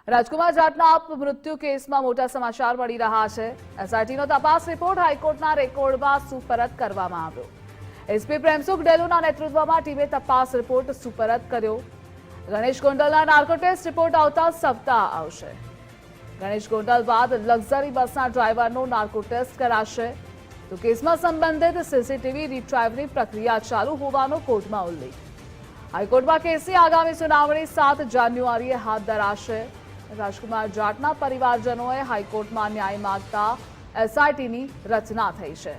રાજકુમાર જાટના મૃત્યુ કેસમાં મોટા સમાચાર મળી રહ્યા છે। એસઆઈટીનો તપાસ રિપોર્ટ હાઈકોર્ટના રેકોર્ડમાં સુપરત કરવામાં આવ્યો। એસપી પ્રેમસુખ ડેલુના નેતૃત્વમાં ટીમે તપાસ રિપોર્ટ સુપરત કર્યો। ગણેશ ગોંડલના નાર્કો ટેસ્ટ રિપોર્ટ આવતા સપ્તાહ આવશે। ગણેશ ગોંડલ બાદ લક્ઝરી બસના ડ્રાઈવરનો નાર્કો ટેસ્ટ કરાશે। તો કેસમાં સંબંધિત સીસીટીવી રિટ્રાઈવની પ્રક્રિયા ચાલુ હોવાનો કોર્ટમાં ઉલ્લેખ। હાઈકોર્ટમાં કેસની આગામી સુનાવણી 7 જાન્યુઆરીએ હાથ ધરાશે। રાજકુમાર જાટના પરિવારજનોએ હાઈકોર્ટમાં ન્યાય માંગતા એસઆઈટીની રચના થઈ છે।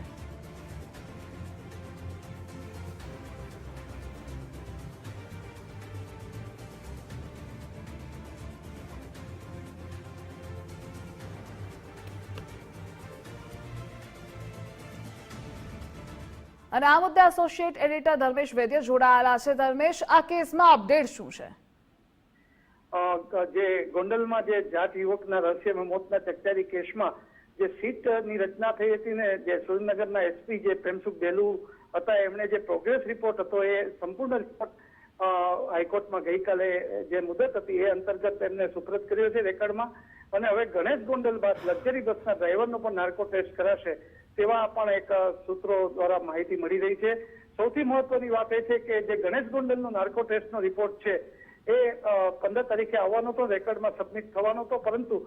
અને આ મુદ્દે એસોસિએટ એડિટર ધર્મેશ વૈદ્ય જોડાયેલા છે। ધર્મેશ, આ કેસમાં અપડેટ શું છે? જે ગોંડલમાં જે જાટ યુવકના રહસ્યમય મોતના ચકચારી કેસમાં જે સીટની રચના થઈ હતી ને, જે સુરેન્દ્રનગરના એસપી જે પ્રેમસુખ ડેલુ હતા, એમણે જે પ્રોગ્રેસ રિપોર્ટ હતો એ સંપૂર્ણ રિપોર્ટ હાઈકોર્ટમાં ગઈકાલે જે મુદત હતી એ અંતર્ગત એમને સુપ્રત કર્યો છે રેકર્ડમાં। અને હવે ગણેશ ગોંડલ બાદ લક્ઝરી બસના ડ્રાઈવરનો પણ નાર્કો ટેસ્ટ કરાશે તેવા પણ એક સૂત્રો દ્વારા માહિતી મળી રહી છે। સૌથી મહત્વની વાત એ છે કે જે ગણેશ ગોંડલનો નાર્કો ટેસ્ટનો રિપોર્ટ છે એ 15 તારીખે આવવાનો તો, રેકર્ડમાં સબમિટ થવાનો તો, પરંતુ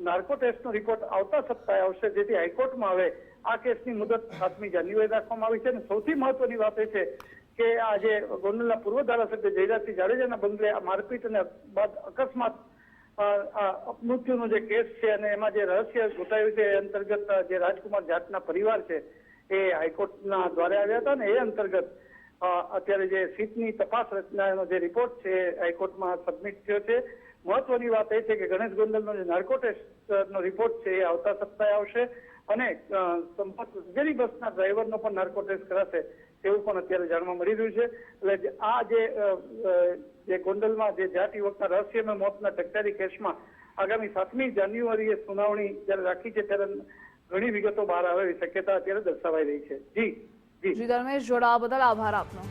નાર્કો ટેસ્ટનો રિપોર્ટ આવતા સપ્તાહે આવશે, જેથી હાઈકોર્ટમાં હવે આ કેસની મુદત 7મી જાન્યુઆરી રાખવામાં આવી છે। અને સૌથી મહત્વની વાત એ છે કે આ જે ગોંડલના પૂર્વ ધારાસભ્ય જયરાજસિંહ જાડેજાના બંગલે આ મારપીટ અને બાદ અકસ્માત મૃત્યુનો જે કેસ છે અને એમાં જે રહસ્ય ઘૂંટાયું છે એ અંતર્ગત જે રાજકુમાર જાટના પરિવાર છે એ હાઈકોર્ટના દ્વારે આવ્યા હતા ને એ અંતર્ગત અત્યારે જે સીટની તપાસ રચનાનો જે રિપોર્ટ છે એ હાઈકોર્ટમાં સબમિટ થયો છે। મહત્વની વાત એ છે કે ગણેશ ગોંડલનો જે નાર્કો ટેસ્ટનો રિપોર્ટ છે એ આવતા સપ્તાહે આવશે અને લક્ઝરી બસના ડ્રાઈવરનો પણ નાર્કો ટેસ્ટ કરાશે તેવું પણ અત્યારે જાણવા મળી રહ્યું છે। એટલે આ જે ગોંડલમાં જે જાટ યુવકના રહસ્યમય મોતના ચકચારી કેસમાં આગામી 7મી જાન્યુઆરીએ સુનાવણી જ્યારે રાખી છે ત્યારે ઘણી વિગતો બહાર આવે એવી શક્યતા અત્યારે દર્શાવાઈ રહી છે। જી ધર્મેશ, જોડાવા બદલ આભાર આપનો।